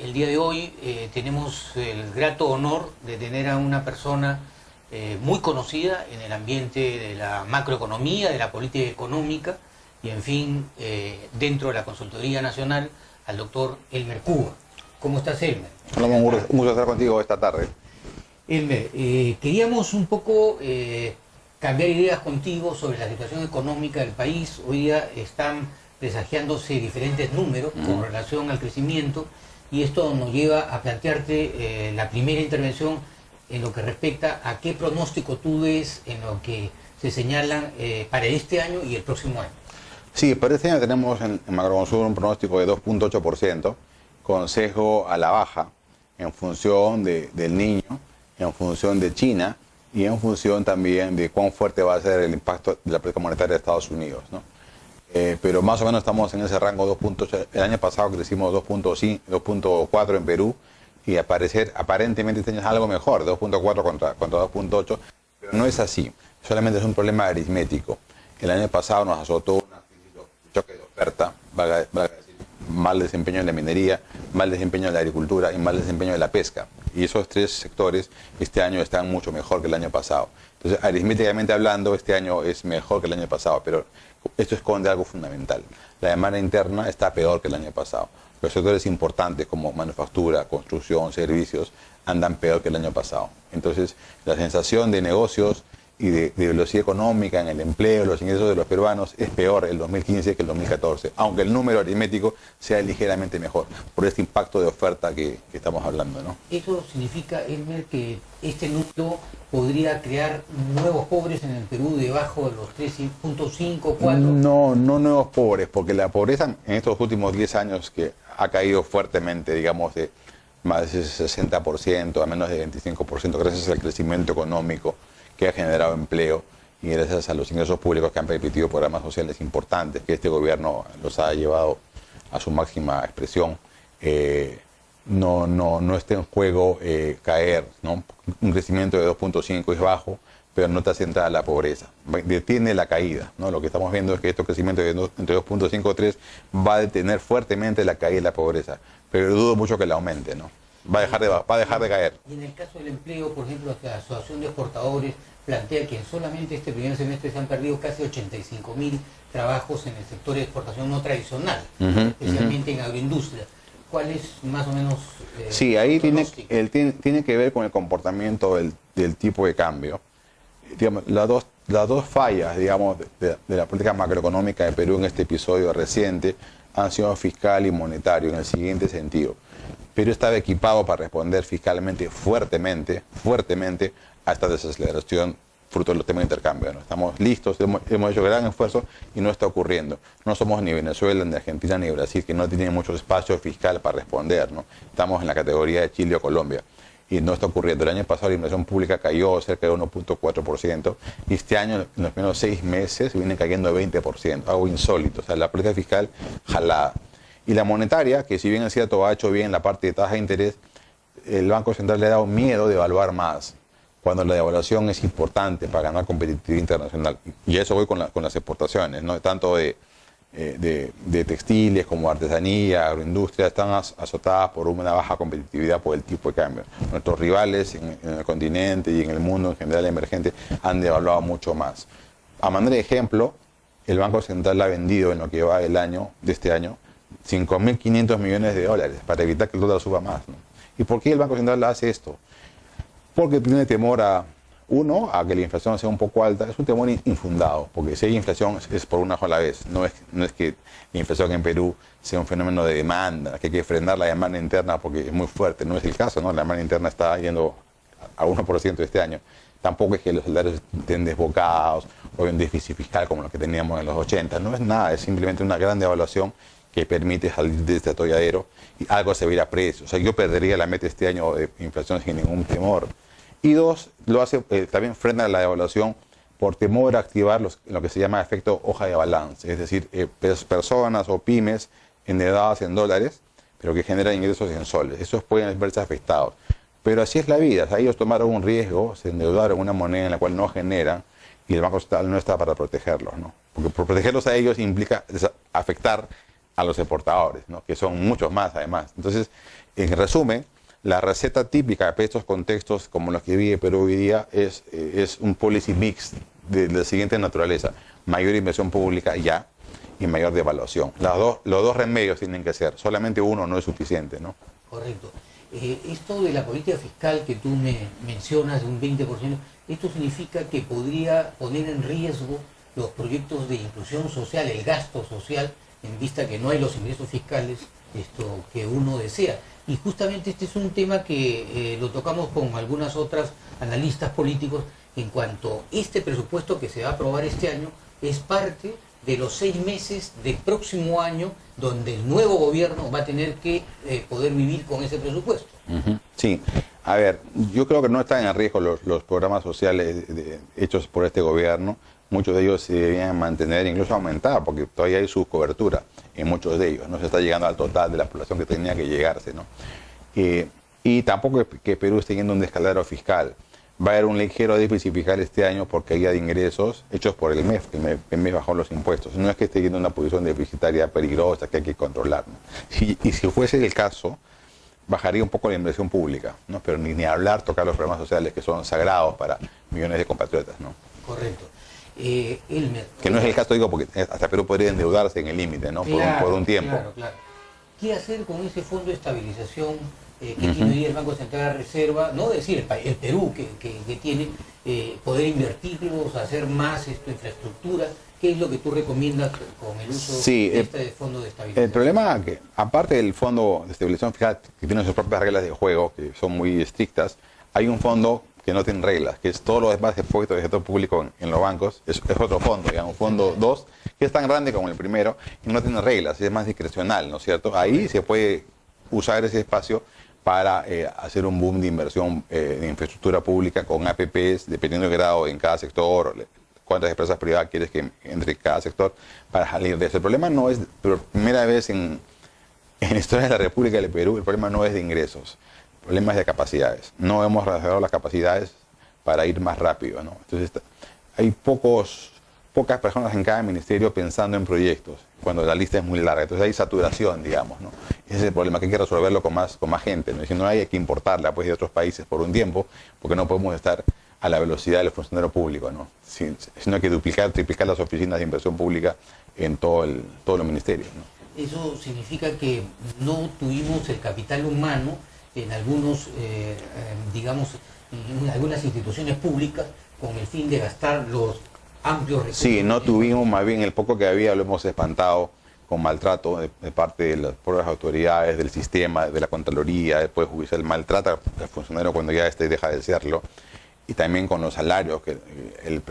El día de hoy tenemos el grato honor de tener a una persona muy conocida en el ambiente de la macroeconomía, de la política económica y, en fin, dentro de la Consultoría Nacional, al doctor Elmer Cuba. ¿Cómo estás, Elmer? Hola, un gusto estar contigo esta tarde. Elmer, queríamos un poco cambiar ideas contigo sobre la situación económica del país. Hoy día están presagiándose diferentes números con relación al crecimiento, y esto nos lleva a plantearte la primera intervención en lo que respecta a qué pronóstico tú ves en lo que se señalan para este año y el próximo año. Sí, para este año tenemos en Macroconsul un pronóstico de 2.8%, con sesgo a la baja, en función del niño, en función de China y en función también de cuán fuerte va a ser el impacto de la política monetaria de Estados Unidos, ¿no? Pero más o menos estamos en ese rango 2.8. El año pasado crecimos 2.4 en Perú, y aparentemente este año es algo mejor, 2.4 contra 2.8, pero no es así, solamente es un problema aritmético. El año pasado nos azotó una crisis de choque de oferta, valga decir, mal desempeño en la minería, mal desempeño en la agricultura y mal desempeño en la pesca. Y esos tres sectores este año están mucho mejor que el año pasado. Entonces, aritméticamente hablando, este año es mejor que el año pasado, pero esto esconde algo fundamental. La demanda interna está peor que el año pasado. Los sectores importantes como manufactura, construcción, servicios, andan peor que el año pasado. Entonces, la sensación de negocios y de velocidad económica en el empleo, los ingresos de los peruanos, es peor el 2015 que el 2014, aunque el número aritmético sea ligeramente mejor, por este impacto de oferta que estamos hablando, ¿no? ¿Eso significa, Elmer, que este núcleo podría crear nuevos pobres en el Perú debajo de los 3.5, 4? No nuevos pobres, porque la pobreza en estos últimos 10 años que ha caído fuertemente, digamos, de más de 60% a menos de 25%, gracias al crecimiento económico que ha generado empleo y gracias a los ingresos públicos que han permitido programas sociales importantes, que este gobierno los ha llevado a su máxima expresión. No está en juego caer, ¿no? Un crecimiento de 2.5 es bajo, pero no está centrada la pobreza. Detiene la caída, ¿no? Lo que estamos viendo es que este crecimiento entre 2.5 y 3 va a detener fuertemente la caída de la pobreza, pero dudo mucho que la aumente, ¿no? Va a dejar de caer. Y en el caso del empleo, por ejemplo, la Asociación de Exportadores plantea que solamente este primer semestre se han perdido casi 85.000 trabajos en el sector de exportación no tradicional, especialmente en agroindustria. ¿Cuál es más o menos sí, ahí tiene que ver con el comportamiento del tipo de cambio. Digamos, las dos fallas, digamos, de la política macroeconómica de Perú en este episodio reciente han sido fiscal y monetario, en el siguiente sentido. Perú estaba equipado para responder fiscalmente fuertemente a esta desaceleración fruto de los temas de intercambio, ¿no? Estamos listos, hemos hecho gran esfuerzo y no está ocurriendo. No somos ni Venezuela, ni Argentina, ni Brasil, que no tienen mucho espacio fiscal para responder, ¿no? Estamos en la categoría de Chile o Colombia y no está ocurriendo. El año pasado la inversión pública cayó cerca de 1.4% y este año, en los primeros 6 meses, viene cayendo 20%, algo insólito. O sea, la política fiscal jalada. Y la monetaria, que si bien es cierto ha hecho bien la parte de tasa de interés, el Banco Central le ha dado miedo de evaluar más, cuando la devaluación es importante para ganar competitividad internacional. Y a eso voy con las exportaciones, ¿no? Tanto de textiles como artesanía, agroindustria, están azotadas por una baja competitividad por el tipo de cambio. Nuestros rivales en el continente y en el mundo en general emergente han devaluado mucho más. A manera de ejemplo, el Banco Central ha vendido en lo que va del año, de este año, 5.500 millones de dólares para evitar que el dólar suba más, ¿no? ¿Y por qué el Banco Central hace esto? Porque tiene temor a que la inflación sea un poco alta. Es un temor infundado, porque si hay inflación es por una sola vez. No es que la inflación en Perú sea un fenómeno de demanda, que hay que frenar la demanda interna porque es muy fuerte. No es el caso, ¿no? La demanda interna está yendo a 1% este año. Tampoco es que los salarios estén desbocados o hay un déficit fiscal como lo que teníamos en los 80. No es nada, es simplemente una gran devaluación que permite salir de este atolladero y algo se va a ir a precio. O sea, yo perdería la meta este año de inflación sin ningún temor. Y dos, lo hace, también frena la devaluación por temor a activar lo que se llama efecto hoja de balance, es decir, personas o pymes endeudadas en dólares, pero que generan ingresos en soles. Esos pueden verse afectados. Pero así es la vida. O sea, ellos tomaron un riesgo, se endeudaron una moneda en la cual no generan, y el Banco Central no está para protegerlos, ¿no? Porque por protegerlos a ellos implica afectar a los exportadores, ¿no? Que son muchos más además. Entonces, en resumen, la receta típica para estos contextos como los que vive Perú hoy día es un policy mix de la siguiente naturaleza: mayor inversión pública ya y mayor devaluación. Los dos remedios tienen que ser, solamente uno no es suficiente, ¿no? Correcto. Esto de la política fiscal que tú me mencionas de un 20%, esto significa que podría poner en riesgo los proyectos de inclusión social, el gasto social, en vista que no hay los ingresos fiscales que uno desea. Y justamente este es un tema que lo tocamos con algunas otras analistas políticos en cuanto a este presupuesto que se va a aprobar este año es parte de los 6 meses del próximo año donde el nuevo gobierno va a tener que poder vivir con ese presupuesto. Sí, a ver, yo creo que no están en riesgo los programas sociales hechos por este gobierno. Muchos de ellos se debían mantener, incluso aumentar, porque todavía hay su cobertura en muchos de ellos. No se está llegando al total de la población que tenía que llegarse, ¿no? Y tampoco es que Perú esté yendo un descalabro fiscal. Va a haber un ligero déficit fiscal este año por caída de ingresos hechos por el MEF, que el MEF bajó los impuestos. No es que esté yendo una posición deficitaria peligrosa que hay que controlar, ¿no? Y si fuese el caso, bajaría un poco la inversión pública, ¿no? Pero ni hablar tocar los programas sociales que son sagrados para millones de compatriotas, ¿no? Correcto. Elmer, que no es el caso, digo, porque hasta Perú podría endeudarse en el límite, ¿no? Claro, por un tiempo. Claro, claro. ¿Qué hacer con ese fondo de estabilización que tiene hoy el Banco Central de Reserva? No decir el Perú que tiene, poder invertirlos, hacer más infraestructura. ¿Qué es lo que tú recomiendas con el uso de este fondo de estabilización? El problema es que, aparte del fondo de estabilización fiscal, que tiene sus propias reglas de juego, que son muy estrictas, hay un fondo que no tiene reglas, que es todo lo demás expuesto del sector público en los bancos, es otro fondo, digamos, fondo 2, que es tan grande como el primero, y no tiene reglas, es más discrecional, ¿no es cierto? Ahí se puede usar ese espacio para hacer un boom de inversión en infraestructura pública con APPs, dependiendo del grado en cada sector, cuántas empresas privadas quieres que entre cada sector para salir de eso. El problema no es, por primera vez en la historia de la República del Perú, el problema no es de ingresos. El problema es de capacidades. No hemos desarrollado las capacidades para ir más rápido, ¿no? Entonces, hay pocas personas en cada ministerio pensando en proyectos, cuando la lista es muy larga. Entonces hay saturación, digamos, ¿no? Ese es el problema, que hay que resolverlo con más gente, ¿no? Y si no hay que importarla pues, de otros países por un tiempo, porque no podemos estar a la velocidad del funcionario público, ¿no? Sino hay que duplicar, triplicar las oficinas de inversión pública en todos los ministerios, ¿no? Eso significa que no tuvimos el capital humano en algunos, digamos, en algunas instituciones públicas con el fin de gastar los amplios recursos. Sí, no tuvimos, más bien el poco que había lo hemos espantado con maltrato de parte de las propias autoridades, del sistema, de la Contraloría, después judicial, maltrata al funcionario cuando ya deja de serlo. Y también con los salarios, que el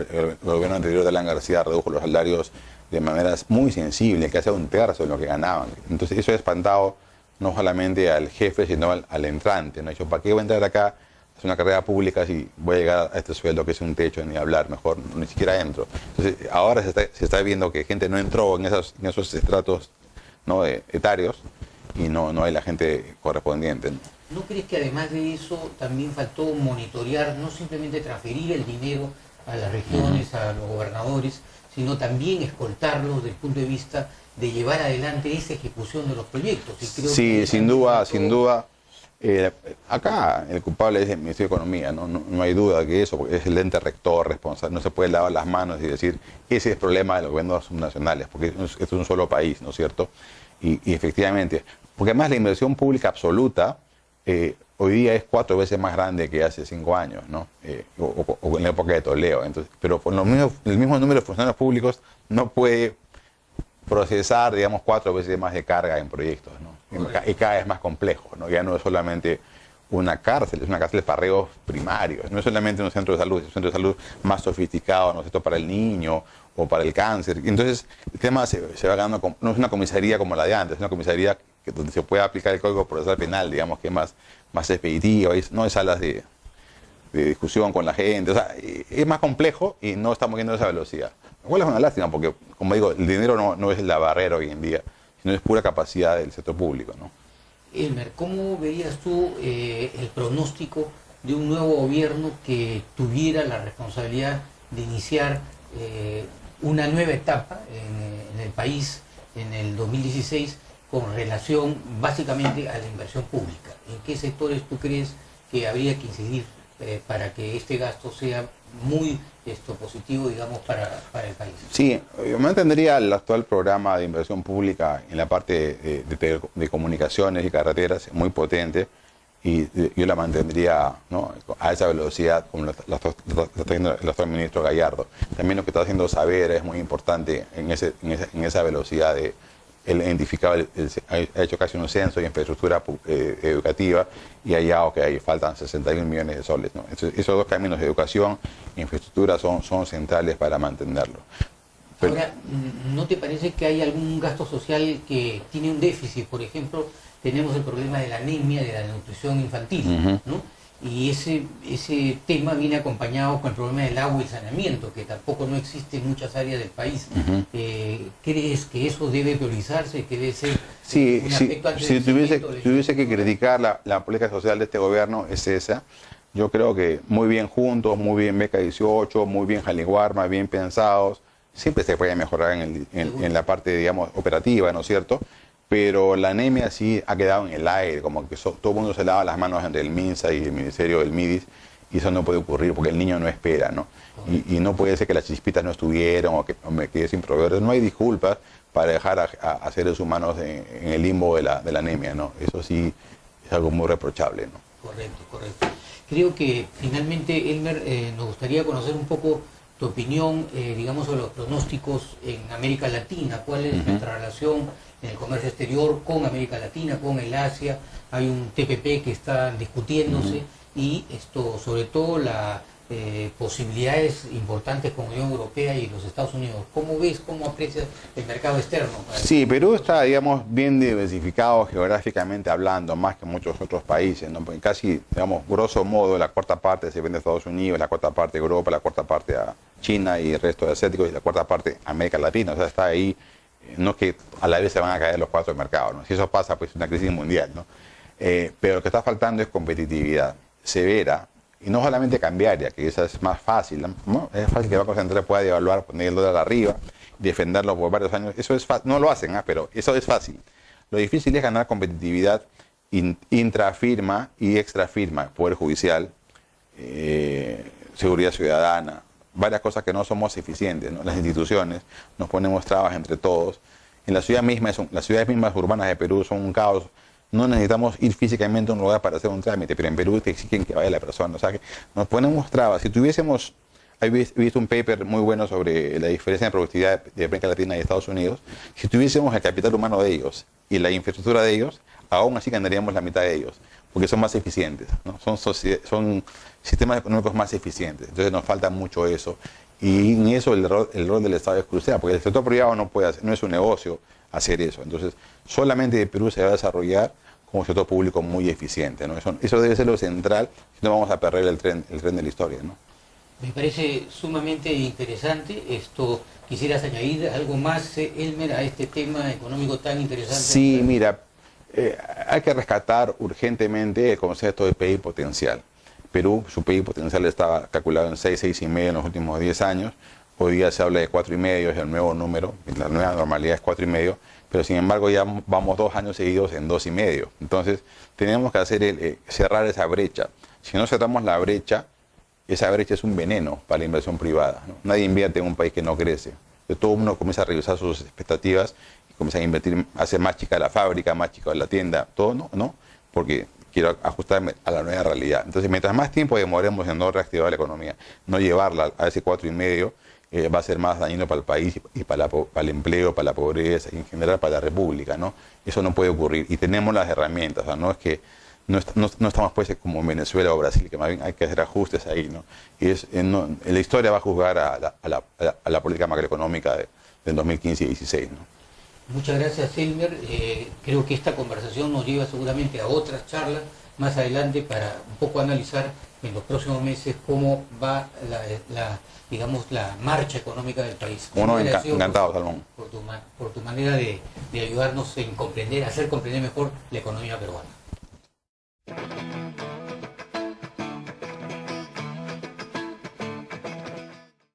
gobierno anterior de Alan García redujo los salarios de maneras muy sensibles, casi a un tercio de lo que ganaban. Entonces eso ha espantado no solamente al jefe, sino al entrante, ¿no? Dicho, ¿para qué voy a entrar acá, hacer una carrera pública si voy a llegar a este sueldo que es un techo, ni hablar, mejor ni siquiera entro? Entonces ahora se está viendo que gente no entró en esos estratos, ¿no? etarios, y no hay la gente correspondiente, ¿no? ¿No crees que además de eso también faltó monitorear, no simplemente transferir el dinero a las regiones, a los gobernadores, sino también escoltarlos desde el punto de vista de llevar adelante esa ejecución de los proyectos? Y creo sí, que sin duda. Acá el culpable es el Ministerio de Economía, no hay duda que eso, porque es el ente rector responsable, no se puede lavar las manos y decir, ese es el problema de los gobiernos subnacionales, porque esto es un solo país, ¿no es cierto? Y efectivamente, porque además la inversión pública absoluta hoy día es 4 veces más grande que hace 5 años, ¿no? O en la época de Toledo. Entonces, pero por el mismo número de funcionarios públicos no puede procesar, digamos, 4 veces más de carga en proyectos, ¿no? Y cada vez más complejo, ¿no? Ya no es solamente una cárcel, es una cárcel de parreos primarios, no es solamente un centro de salud, es un centro de salud más sofisticado, ¿no es cierto?, para el niño o para el cáncer. Entonces, el tema se va ganando, no es una comisaría como la de antes, es una comisaría donde se puede aplicar el Código Procesal Penal, digamos, que es más expeditivo, no hay salas de discusión con la gente, o sea, es más complejo y no estamos yendo a esa velocidad. Lo cual es una lástima, porque, como digo, el dinero no es la barrera hoy en día, sino es pura capacidad del sector público, ¿no? Elmer, ¿cómo verías tú el pronóstico de un nuevo gobierno que tuviera la responsabilidad de iniciar una nueva etapa en el país en el 2016 con relación básicamente a la inversión pública. ¿En qué sectores tú crees que habría que incidir para que este gasto sea muy positivo, digamos, para el país? Sí, yo mantendría el actual programa de inversión pública en la parte de comunicaciones y carreteras, muy potente, y yo la mantendría, ¿no?, a esa velocidad como lo está haciendo el actual ministro Gallardo. También lo que está haciendo Saavedra es muy importante en esa velocidad de... Él identificaba, ha hecho casi un censo de infraestructura educativa y ha hallado que ahí faltan 61 millones de soles, ¿no? Esos dos caminos de educación e infraestructura son centrales para mantenerlo. Pero, ahora, ¿no te parece que hay algún gasto social que tiene un déficit? Por ejemplo, tenemos el problema de la anemia, de la desnutrición infantil, ¿no? Y ese tema viene acompañado con el problema del agua y el saneamiento, que tampoco no existe en muchas áreas del país. ¿Crees que eso debe priorizarse, que debe ser sí, un aspecto si tuviese que criticar la política social de este gobierno, es esa. Yo creo que muy bien juntos, muy bien Beca 18, muy bien Jaliguarma, bien pensados. Siempre se puede mejorar en la parte, digamos, operativa, ¿no es cierto? Pero la anemia sí ha quedado en el aire, como que todo el mundo se lava las manos entre el MINSA y el Ministerio del MIDIS, y eso no puede ocurrir porque el niño no espera, ¿no? Y no puede ser que las chispitas no estuvieron o que me quedé sin proveedores. No hay disculpas para dejar a seres humanos en el limbo de la anemia, ¿no? Eso sí es algo muy reprochable, ¿no? Correcto, correcto. Creo que finalmente, Elmer, nos gustaría conocer un poco tu opinión, digamos, sobre los pronósticos en América Latina. ¿Cuál es nuestra relación en el comercio exterior con América Latina, con el Asia? Hay un TPP que está discutiéndose y sobre todo las posibilidades importantes con la Unión Europea y los Estados Unidos. ¿Cómo ves, cómo aprecias el mercado externo? Sí, Perú está, digamos, bien diversificado geográficamente hablando, más que muchos otros países, ¿no? Porque casi, digamos, grosso modo, la cuarta parte se vende a Estados Unidos, la cuarta parte a Europa, la cuarta parte a China y el resto de asiáticos, y la cuarta parte a América Latina. O sea, está ahí. No es que a la vez se van a caer los cuatro mercados, ¿no? Si eso pasa, pues es una crisis mundial, ¿no? Pero lo que está faltando es competitividad severa, y no solamente cambiaria, que esa es más fácil, ¿no? Es fácil que el Banco Central pueda devaluar, poner el dólar arriba, defenderlo por varios años. Eso es fácil, no lo hacen, pero eso es fácil. Lo difícil es ganar competitividad intrafirma y extrafirma, Poder Judicial, seguridad ciudadana, varias cosas que no somos eficientes, ¿no? Las instituciones, nos ponemos trabas entre todos. En las ciudades mismas urbanas de Perú son un caos. No necesitamos ir físicamente a un lugar para hacer un trámite, pero en Perú te exigen que vaya la persona. O sea, que nos ponemos trabas. Si tuviésemos, he visto un paper muy bueno sobre la diferencia de productividad de América Latina y Estados Unidos. Si tuviésemos el capital humano de ellos y la infraestructura de ellos, aún así ganaríamos la mitad de ellos, porque son más eficientes, ¿no? Son sistemas económicos más eficientes. Entonces nos falta mucho eso. Y en eso el rol del Estado es crucial, porque el sector privado no puede hacer, no es un negocio hacer eso. Entonces, solamente Perú se va a desarrollar como sector público muy eficiente, ¿no? Eso debe ser lo central, si no vamos a perder el tren de la historia, ¿no? Me parece sumamente interesante. ¿Quisieras añadir algo más, Elmer, a este tema económico tan interesante? Sí, mira, hay que rescatar urgentemente el concepto de PIB potencial. Perú, su PIB potencial estaba calculado en 6,5 en los últimos 10 años. Hoy día se habla de 4,5, es el nuevo número, la nueva normalidad es 4,5, pero sin embargo ya vamos 2 años seguidos en 2,5. Entonces tenemos que hacer cerrar esa brecha. Si no cerramos la brecha, esa brecha es un veneno para la inversión privada, ¿no? Nadie invierte en un país que no crece. Entonces, todo el mundo comienza a revisar sus expectativas y comienza a invertir, hacer más chica la fábrica, más chica la tienda, todo, ¿no? Porque quiero ajustarme a la nueva realidad. Entonces, mientras más tiempo demoremos en no reactivar la economía, no llevarla a ese 4,5, va a ser más dañino para el país y para el empleo, para la pobreza y en general para la república, ¿no? Eso no puede ocurrir y tenemos las herramientas, o sea, no es que no estamos pues como en Venezuela o Brasil, que más bien hay que hacer ajustes ahí, ¿no? Y la historia va a juzgar a la política macroeconómica del 2015 y 2016, ¿no? Muchas gracias, Elmer. Creo que esta conversación nos lleva seguramente a otras charlas más adelante para un poco analizar en los próximos meses cómo va digamos, la marcha económica del país. Bueno, encantado, Salmón. Por tu manera de ayudarnos en hacer comprender mejor la economía peruana.